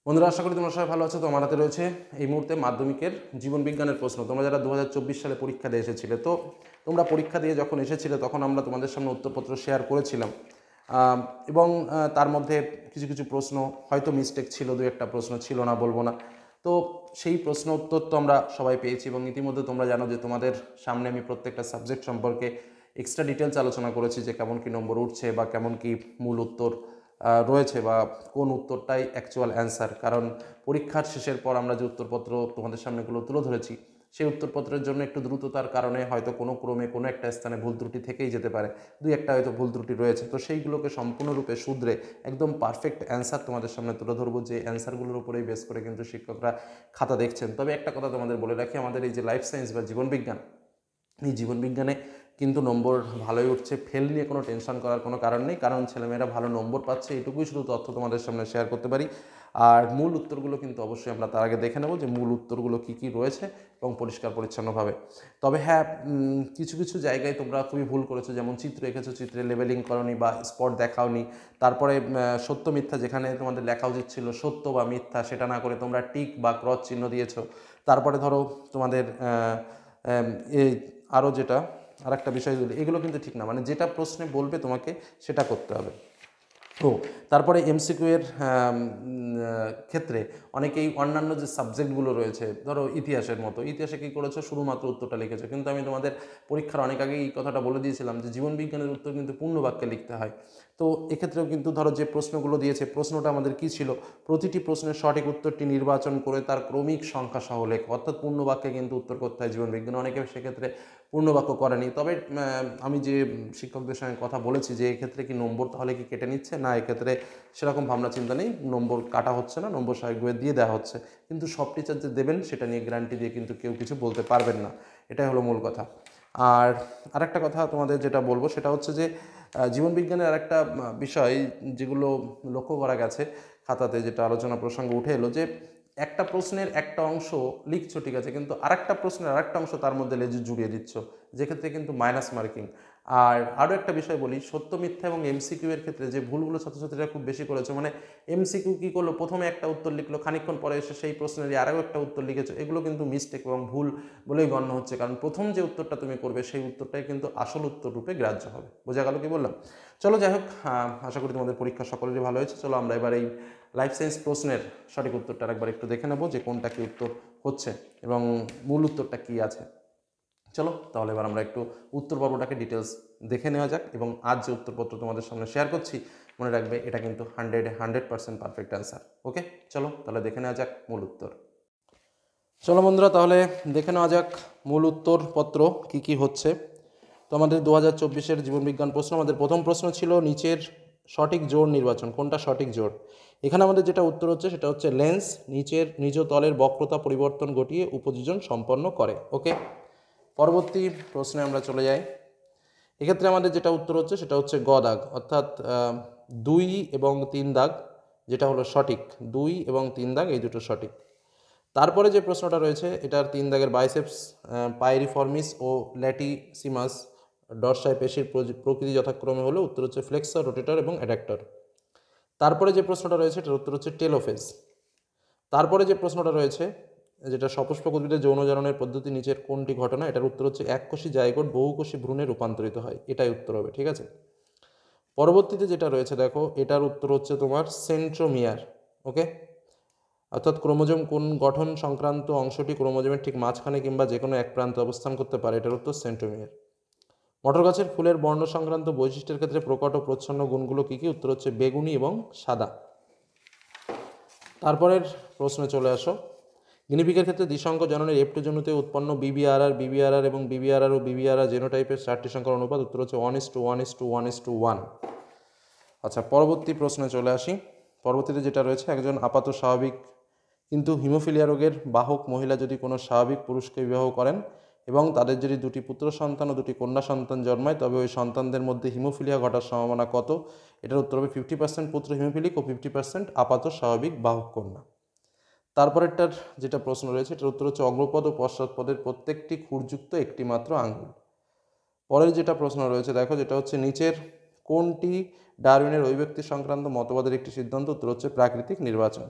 বন্ধুরা, আশা করি তোমরা সবাই ভালো আছো। তো আমার হাতে রয়েছে এই মুহূর্তে মাধ্যমিকের জীবন বিজ্ঞানের প্রশ্ন। তোমরা যারা 2024 সালে পরীক্ষা দিয়ে এসেছিলে, তো তোমরা পরীক্ষা দিয়ে যখন এসেছিলে তখন আমরা তোমাদের সামনে উত্তরপত্র শেয়ার করেছিলাম, এবং তার মধ্যে কিছু কিছু প্রশ্ন হয়তো মিস্টেক ছিল, দু একটা প্রশ্ন ছিল না বলবো না। তো সেই প্রশ্ন উত্তর তো আমরা সবাই পেয়েছি, এবং ইতিমধ্যে তোমরা জানো যে তোমাদের সামনে আমি প্রত্যেকটা সাবজেক্ট সম্পর্কে এক্সট্রা ডিটেলস আলোচনা করেছি, যে কেমন কী নম্বর উঠছে বা কেমন কী মূল উত্তর রয়েছে, বা কোন উত্তরটাই অ্যাকচুয়াল অ্যান্সার। কারণ পরীক্ষার শেষের পর আমরা যে উত্তরপত্র তোমাদের সামনেগুলো তুলে ধরেছি, সেই উত্তরপত্রের জন্য একটু দ্রুততার কারণে হয়তো কোনো ক্রমে কোনো একটা স্থানে ভুল ত্রুটি থেকেই যেতে পারে, দুই একটা হয়তো ভুল ত্রুটি রয়েছে। তো সেইগুলোকে সম্পূর্ণরূপে শুধরে একদম পারফেক্ট অ্যান্সার তোমাদের সামনে তুলে ধরবো, যে অ্যান্সারগুলোর উপরেই বেস করে কিন্তু শিক্ষকরা খাতা দেখছেন। তবে একটা কথা তোমাদের বলে রাখি, আমাদের এই যে লাইফ সায়েন্স বা জীবনবিজ্ঞান, এই জীবনবিজ্ঞানে কিন্তু নম্বর ভালোই উঠছে। ফেল নিয়ে কোনো টেনশন করার কোনো কারণ নেই, কারণ ছেলেমেয়েরা ভালো নম্বর পাচ্ছে, এটুকুই শুধু তথ্য তোমাদের সামনে শেয়ার করতে পারি। আর মূল উত্তরগুলো কিন্তু অবশ্যই আমরা তার আগে দেখে নেব যে মূল উত্তরগুলো কী কী রয়েছে, এবং পরিষ্কার পরিচ্ছন্নভাবে। তবে হ্যাঁ, কিছু কিছু জায়গায় তোমরা খুবই ভুল করেছো, যেমন চিত্র এঁকেছো, চিত্রে লেবেলিং করনি বা স্পট দেখাওনি। তারপরে সত্য মিথ্যা, যেখানে তোমাদের লেখা উচিত ছিল সত্য বা মিথ্যা, সেটা না করে তোমরা টিক বা ক্রস চিহ্ন দিয়েছো। তারপরে ধরো তোমাদের এই আরও যেটা আর একটা বিষয়, এগুলো কিন্তু ঠিক না, মানে যেটা প্রশ্নে বলবে তোমাকে সেটা করতে হবে। ও তারপরে এমসিকিউ এর ক্ষেত্রে অনেকেই অন্যান্য যে সাবজেক্টগুলো রয়েছে, ধরো ইতিহাসের মতো, ইতিহাসে কী করেছো, শুধুমাত্র উত্তরটা লিখেছো। কিন্তু আমি তোমাদের পরীক্ষার অনেক আগেই এই কথাটা বলে দিয়েছিলাম যে জীবন বিজ্ঞানের উত্তর কিন্তু পূর্ণ বাক্যে লিখতে হয়। তো এক্ষেত্রেও কিন্তু ধরো যে প্রশ্নগুলো দিয়েছে, প্রশ্নটা আমাদের কী ছিল, প্রতিটি প্রশ্নের সঠিক উত্তরটি নির্বাচন করে তার ক্রমিক সংখ্যা সহ লেখ, অর্থাৎ পূর্ণ বাক্যে কিন্তু উত্তর করতে হয় জীবন বিজ্ঞানে। অনেকে সেক্ষেত্রে পূর্ণবাক্য করেনি। তবে আমি যে শিক্ষকদের সঙ্গে কথা বলেছি যে এক্ষেত্রে কি নম্বর তাহলে কি কেটে নিচ্ছে, না এক্ষেত্রে সেরকম ভাবনা চিন্তা নেই, নম্বর কাটা হচ্ছে না, নম্বর স্বাভাবিকভাবে দিয়ে দেওয়া হচ্ছে। কিন্তু সব টিচার যে দেবেন সেটা নিয়ে গ্যারান্টি দিয়ে কিন্তু কেউ কিছু বলতে পারবেন না, এটাই হলো মূল কথা। আর আরেকটা কথা তোমাদের যেটা বলবো সেটা হচ্ছে যে জীবনবিজ্ঞানের আরেকটা বিষয় যেগুলো লক্ষ্য করা গেছে খাতাতে, যেটা আলোচনা প্রসঙ্গ উঠে এলো, যে একটা প্রশ্নের একটা অংশ লিখছো ঠিক আছে, কিন্তু আরেকটা প্রশ্নের আরেকটা অংশ তার মধ্যে লেজু জুড়িয়ে দিচ্ছ, যেক্ষেত্রে কিন্তু মাইনাস মার্কিং। আর আরও একটা বিষয় বলি, সত্য মিথ্যা এবং এমসিকিউ এর ক্ষেত্রে যে ভুলগুলো ছাত্রছাত্রীরা খুব বেশি করেছে, মানে এমসিকিউ কী করলো, প্রথমে একটা উত্তর লিখলো, খানিকক্ষণ পরে এসে সেই প্রশ্নেরই আরও একটা উত্তর লিখেছো, এগুলো কিন্তু মিস্টেক এবং ভুল বলেই গণ্য হচ্ছে। কারণ প্রথম যে উত্তরটা তুমি করবে সেই উত্তরটাই কিন্তু আসল উত্তর রূপে গ্রাহ্য হবে। বোঝা গেল কি বললাম? চলো যাই হোক, আশা করি তোমাদের পরীক্ষা সকলেরই ভালো হয়েছে। চলো আমরা এবার এই লাইফ সায়েন্স প্রশ্নের সঠিক উত্তরটা একবার একটু দেখে নেব, যে কোনটা কি উত্তর হচ্ছে এবং মূল উত্তরটা কি আছে। চলো তাহলে এবার আমরা একটু উত্তর পর্বটাকে ডিটেলস দেখে নেওয়া যাক, এবং আজ যে উত্তরপত্র তোমাদের সামনে শেয়ার করছি, মনে রাখবে এটা কিন্তু 100% পারফেক্ট অ্যান্সার। ওকে, চলো তাহলে দেখে নেওয়া যাক মূল উত্তর। চলো বন্ধুরা, তাহলে দেখে নেওয়া যাক মূল উত্তরপত্র কি কি হচ্ছে। তো আমাদের 2024-এর জীবনবিজ্ঞান প্রশ্ন, আমাদের প্রথম প্রশ্ন ছিল নিচের সঠিক জোড় নির্বাচন, কোনটা সঠিক জোড়। এখানে আমাদের যেটা উত্তর হচ্ছে সেটা হচ্ছে লেন্স নিচের নিজ তলের বক্রতা পরিবর্তন ঘটিয়ে উপযোজন সম্পন্ন করে। ওকে, পরবর্তী প্রশ্নে আমরা চলে যাই। এক্ষেত্রে আমাদের যেটা উত্তর হচ্ছে সেটা হচ্ছে গ দাগ, অর্থাৎ 2 এবং 3 দাগ যেটা হলো সঠিক, 2 এবং 3 দাগ এই দুটো সঠিক। তারপরে যে প্রশ্নটা রয়েছে এটার 3 দাগের বাইসেপস পাইরিফর্মিস ও ল্যাটিসিমাস ডরসাই পেশির প্রকৃতি যথাক্রমে হলো, উত্তর হচ্ছে ফ্লেক্সর, রোটেটর এবং অ্যাডাক্টর। তারপরে যে প্রশ্নটা রয়েছে এটার উত্তর হচ্ছে টেলোফেজ। তারপরে যে প্রশ্নটা রয়েছে, যেটা সপুষ্পক উদ্ভিদের যৌন জারণের পদ্ধতি নিচের কোনটি ঘটনা, এটার উত্তর হচ্ছে এককোষী জাইগোট বহুকোষী ভ্রূণে রূপান্তরিত হয়, এটাই উত্তর হবে। ঠিক আছে, পরবর্তীতে যেটা রয়েছে দেখো, এটার উত্তর হচ্ছে তোমার সেন্ট্রোমিয়ার। ওকে, অর্থাৎ ক্রোমোজোম কোন গঠন সংক্রান্ত অংশটি ক্রোমোজোমের ঠিক মাঝখানে কিংবা যে কোনো এক প্রান্তে অবস্থান করতে পারে, এটার উত্তর সেন্ট্রোমিয়ার। মটর গাছের ফুলের বর্ণ সংক্রান্ত বৈশিষ্ট্যের ক্ষেত্রে প্রকট ও প্রচ্ছন্ন গুণগুলো কী কী, উত্তর হচ্ছে বেগুনি এবং সাদা। তারপরের প্রশ্নে চলে আসো, গিনিপিগের ক্ষেত্রে দ্বিসংখ্য জননের F2 জনুতে উৎপন্ন বিবিআরআর এবং বিবিআরআর ও বিবিআরআর জেনোটাইপের 4টি সংখ্যার অনুপাত, উত্তর হচ্ছে 1:1:1:1:1। আচ্ছা, পরবর্তী প্রশ্নে চলে আসি। পরবর্তীতে যেটা রয়েছে, একজন আপাত স্বাভাবিক কিন্তু হিমোফিলিয়া রোগের বাহক মহিলা যদি কোনো স্বাভাবিক পুরুষকে বিবাহ করেন এবং তাদের যদি দুটি পুত্র সন্তান ও দুটি কন্যা সন্তান জন্মায়, তবে ওই সন্তানদের মধ্যে হিমোফিলিয়া ঘটার সম্ভাবনা কত, এটার উত্তর হবে 50% পুত্র হিমোফিলিক ও 50% আপাত স্বাভাবিক বাহক কন্যা। তারপরেরটার যেটা প্রশ্ন রয়েছে এটার উত্তর হচ্ছে অগ্রপদ ও পশ্চাৎপদের প্রত্যেকটি খুরযুক্ত একটি মাত্র আঙ্গুল। পরের যেটা প্রশ্ন রয়েছে দেখো, যেটা হচ্ছে নিচের কোনটি ডারউইনের অভিব্যক্তি সংক্রান্ত মতবাদের একটি সিদ্ধান্ত, উত্তর হচ্ছে প্রাকৃতিক নির্বাচন।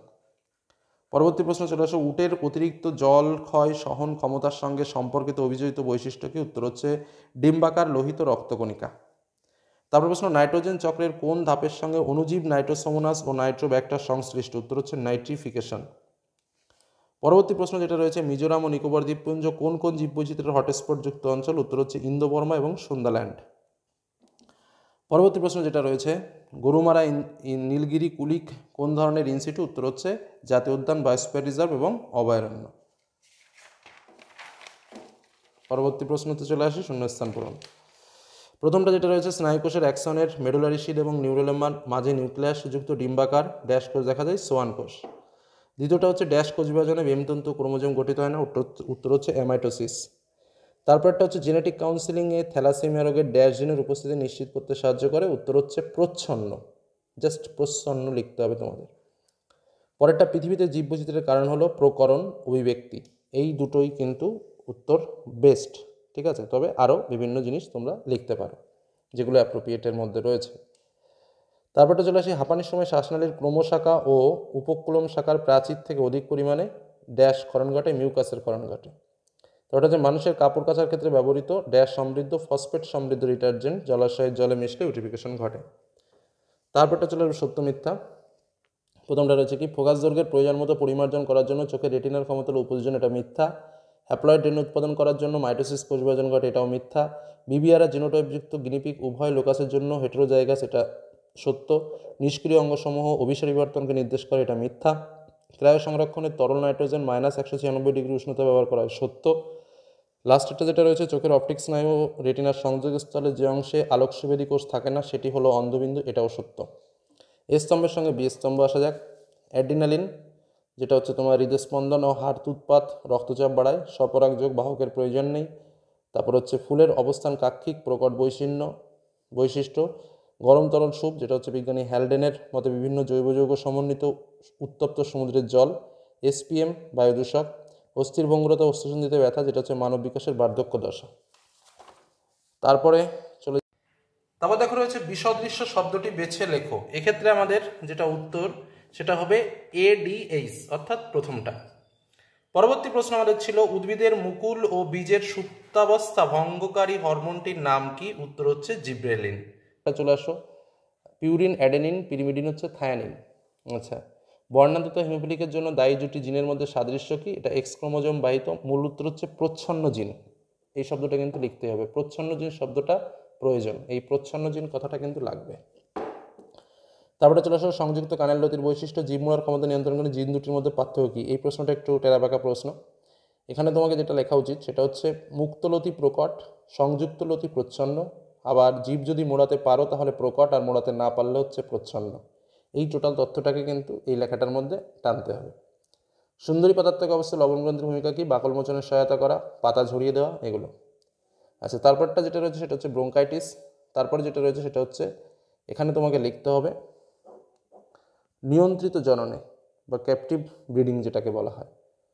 পরবর্তী প্রশ্ন চলে আসো, উটের অতিরিক্ত জল ক্ষয় সহন ক্ষমতার সঙ্গে সম্পর্কিত অভিযোজিত বৈশিষ্ট্য কি? উত্তর হচ্ছে ডিম্বাকার লোহিত রক্তকণিকা। তারপর প্রশ্ন, নাইট্রোজেন চক্রের কোন ধাপের সঙ্গে অণুজীব নাইট্রোসোমোনাস ও নাইট্রোব্যাক্টার সংশ্লিষ্ট? উত্তর হচ্ছে নাইট্রিফিকেশন। পরবর্তী প্রশ্ন যেটা রয়েছে, মিজোরাম ও নিকোবর দ্বীপপুঞ্জ কোন কোন জীববৈচিত্র্যের হটস্পট যুক্ত অঞ্চল? উত্তর হচ্ছে ইন্দো বর্মা এবং সুন্দাল্যান্ড। পরবর্তী প্রশ্ন যেটা রয়েছে, গরুমারা নীলগিরি কুলিক কোন ধরনের ইনস্টিটিউট? উত্তর হচ্ছে জাতীয় উদ্যান, বায়োস্ফিয়ার রিজার্ভ এবং অভয়ারণ্য। পরবর্তী প্রশ্নতে চলে আসি শূন্যস্থান পূরণ। প্রথমটা যেটা রয়েছে, স্নায়ুকোষের অ্যাক্সনের মেডুলারি শিট এবং নিউরোলের মাঝে নিউক্লিয়াস যুক্ত ডিম্বাকার ড্যাশ কোষ দেখা যায়, সোয়ান কোষ। দ্বিতীয়টা হচ্ছে ড্যাশ কোষ বিভাজনে বেমতন্তু ক্রোমোজোম গঠিত হয় না, উত্তর হচ্ছে অ্যামাইটোসিস। তারপরটা হচ্ছে জেনেটিক কাউন্সিলিংয়ে থ্যালাসেমিয়া রোগের ড্যাশ জিনের উপস্থিতি নিশ্চিত করতে সাহায্য করে, উত্তর হচ্ছে প্রচ্ছন্ন। জাস্ট প্রচ্ছন্ন লিখতে হবে তোমাদের। পরেরটা, পৃথিবীতে জীববৈচিত্র্যের কারণ হলো প্রকরণ অভিব্যক্তি। এই দুটোই কিন্তু উত্তর বেস্ট, ঠিক আছে। তবে আরও বিভিন্ন জিনিস তোমরা লিখতে পারো যেগুলো অ্যাপ্রোপ্রিয়েটের মধ্যে রয়েছে। তারপরটা চলে আসি, হাঁপানির সময় শ্বাসনালীর ক্রমশাখা ও উপকুলম শাখার প্রাচীর থেকে অধিক পরিমাণে ড্যাশ ক্ষরণ ঘটে, মিউকাসের ক্ষরণ ঘটে। তো ওটা যে মানুষের কাপড় কাচার ক্ষেত্রে ব্যবহৃত ড্যাশ সমৃদ্ধ ফসফেট সমৃদ্ধ ডিটারজেন্ট জলাশয়ের জলে মিশলে ইউটিফিকেশন ঘটে। তারপরটা চলে সত্য মিথ্যা। প্রথমটা রয়েছে কি, ফোকাস দৈর্ঘ্যের প্রয়োজন মতো পরিমার্জন করার জন্য চোখের রেটিনার ক্ষমতা উপযোজন, এটা মিথ্যা। হ্যাপ্লয়েড রেণু উৎপাদন করার জন্য মাইটোসিস কোষ বিভাজন ঘটে, এটাও মিথ্যা। বিবিআর জিনোটাইপযুক্ত গিনিপিগ উভয় লোকাসের জন্য হেটেরোজাইগাস, এটা সত্য। নিষ্ক্রিয় অঙ্গসমূহ অভিসারী বিবর্তনকে নির্দেশ করে, এটা মিথ্যা। ক্রায়ো সংরক্ষণের তরল নাইট্রোজেন -196 ডিগ্রি উষ্ণতা ব্যবহার করা হয়, সত্য। লাস্টেরটা যেটা রয়েছে, চোখের অপটিক স্নায়ু রেটিনার সংযোগস্থলে যে অংশে আলোকসুবেদী কোষ থাকে না সেটি হলো অন্ধবিন্দু, এটাও সত্য। এ স্তম্ভের সঙ্গে বি স্তম্ভ আসা যাক। অ্যাড্রিনালিন যেটা হচ্ছে তোমার হৃদস্পন্দন ও হার্ট উৎপাত, রক্তচাপ বাড়ায়, স্বপরাগযোগ বাহকের প্রয়োজন নেই। তারপর হচ্ছে ফুলের অবস্থান কাক্ষিক, প্রকট বৈশিষ্ট্য। গরম তরল স্যুপ যেটা হচ্ছে বিজ্ঞানী হ্যালডেনের মতে বিভিন্ন জৈব যৌগ সমন্বিত উত্তপ্ত সমুদ্রের জল। এসপিএম বায়ুদূষক। অস্থির ভঙ্গুরতা অস্থিসন্ধিতে ব্যথা যেটা হচ্ছে মানব বিকাশের বার্ধক্য দশা। তারপরে তারপর দেখো রয়েছে বিসদৃশ্য শব্দটি বেছে লেখো। এক্ষেত্রে আমাদের যেটা উত্তর সেটা হবে ADH, অর্থাৎ প্রথমটা। পরবর্তী প্রশ্ন আমাদের ছিল, উদ্ভিদের মুকুল ও বীজের সুপ্তাবস্থা ভঙ্গকারী হরমোনটির নাম কি? উত্তর হচ্ছে জিব্রেলিন। চলে আসো, পিউরিন অ্যাডেনিন, পিরিমিডিন হচ্ছে থায়ানিন। আচ্ছা, বর্ণান্তত হিমোফিলিকের জন্য দায়ী দুটি জিনের মধ্যে সাদৃশ্য কি? এটা এক্স ক্রোমোজোম বাহিত। মূল উত্তর হচ্ছে প্রচ্ছন্ন জিন। এই শব্দটা কিন্তু লিখতে হবে, প্রচ্ছন্ন জিন শব্দটা প্রয়োজন, এই প্রচ্ছন্ন জিন কথাটা কিন্তু লাগবে। তারপরে চলে আসো, সংযুক্ত কানের লতির বৈশিষ্ট্য জীবমূলার ক্ষমতা নিয়ন্ত্রণ করে জিন দুটির মধ্যে পার্থক্য কি? এই প্রশ্নটা একটু টেরাবাঁকা প্রশ্ন। এখানে তোমাকে যেটা লেখা উচিত সেটা হচ্ছে মুক্তলতি প্রকট, সংযুক্ত লতি প্রচ্ছন্ন। আবার জীব যদি মোড়াতে পারো তাহলে প্রকট, আর মোড়াতে না পারলে হচ্ছে প্রচ্ছন্ন। এই টোটাল তথ্যটাকে কিন্তু এই লেখাটার মধ্যে টানতে হবে। সুন্দরী পদার্থক অবস্থায় লবণগ্রন্থির ভূমিকা কি? বাকল মোচনের সহায়তা করা, পাতা ঝরিয়ে দেওয়া, এগুলো। আচ্ছা, তারপরটা যেটা রয়েছে সেটা হচ্ছে ব্রোঙ্কাইটিস। তারপরে যেটা রয়েছে সেটা হচ্ছে এখানে তোমাকে লিখতে হবে নিয়ন্ত্রিত জননে বা ক্যাপটিভ ব্রিডিং যেটাকে বলা হয়,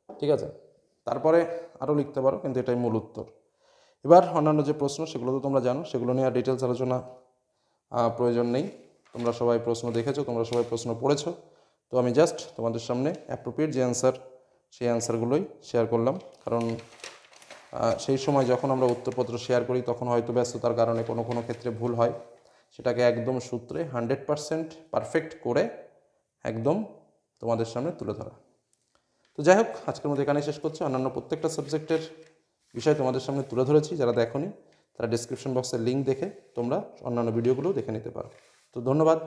ঠিক আছে। তারপরে আরও লিখতে পারো, কিন্তু এটাই মূল উত্তর। এবার অন্যান্য যে প্রশ্ন সেগুলো তো তোমরা জানো, সেগুলো নিয়ে আর ডিটেলস আলোচনা প্রয়োজন নেই। তোমরা সবাই প্রশ্ন দেখেছো, তোমরা সবাই প্রশ্ন পড়েছো। তো আমি জাস্ট তোমাদের সামনে অ্যাপ্রোপ্রিয়েট যে অ্যান্সার, সেই অ্যান্সারগুলোই শেয়ার করলাম। কারণ সেই সময় যখন আমরা উত্তরপত্র শেয়ার করি তখন হয়তো ব্যস্ততার কারণে কোনো কোনো ক্ষেত্রে ভুল হয়, সেটাকে একদম সূত্রে 100% পারফেক্ট করে একদম তোমাদের সামনে তুলে ধরা। তো যাই হোক, আজকের মধ্যে এখানেই শেষ করছি। অন্যান্য প্রত্যেকটা সাবজেক্টের বিষয় তোমাদের সামনে তুলে ধরেছি। যারা দেখোনি তারা ডেসক্রিপশন বক্সের লিঙ্ক দেখে তোমরা অন্যান্য ভিডিওগুলোও দেখে নিতে পারো। তো ধন্যবাদ।